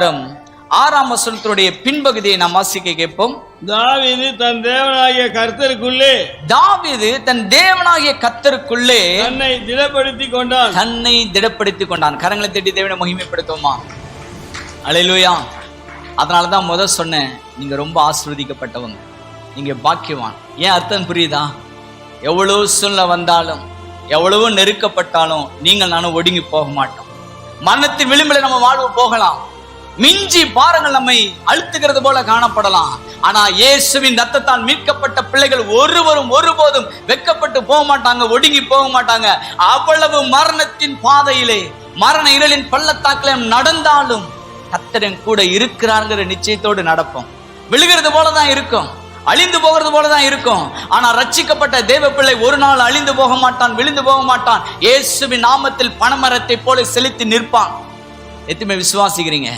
6ஆம் வசனத்துடைய பின்பகுதியை நாம் வாசிக்க கேட்போம். தாவீது தன் தேவனாகிய கர்த்தருக்குள்ளே தன்னை திடப்படுத்திக் கொண்டான். கரங்களை தட்டி தேவனை மகிமைப்படுத்துவோமா? அல்லேலூயா. அதனாலதான் சொன்னேன், நீங்க ரொம்ப ஆசீர்வதிக்கப்பட்டவங்க, நீங்க பாக்கியவான். ஏன் அர்த்தம் புரியுதா? எவ்வளவு சூழ்நிலை வந்தாலும், எவ்வளவு நெருக்கப்பட்டாலும் நீங்கள் நானும் ஒடுங்கி போக மாட்டோம். மரணத்தின் விளிம்பில் நம்ம வாழ்வு போகலாம், மிஞ்சி பாரங்கள் நம்மை அழுத்துகிறது போல காணப்படலாம். ஆனா இயேசுவின் ரத்தத்தால் மீட்கப்பட்ட பிள்ளைகள் ஒருபோதும் வெட்கப்பட்டு போக மாட்டாங்க, ஒடுங்கி போக மாட்டாங்க. அவ்வளவு மரணத்தின் பாதையிலே, மரண இருளின் பள்ளத்தாக்கிலே நடந்தாலும் கர்த்தர் கூட இருக்கிறாங்கிற நிச்சயத்தோடு நடப்போம். விழுகிறது போலதான் இருக்கும், அழிந்து போகிறது போலதான் இருக்கும். ஆனா ரட்சிக்கப்பட்ட தேவ பிள்ளை ஒரு நாள் அழிந்து போக மாட்டான், விழுந்து போக மாட்டான். இயேசுவின் நாமத்தில் பனைமரத்தை போல செலுத்தி நிற்பான். எத்தனை விசுவாசிக்கிறீங்க?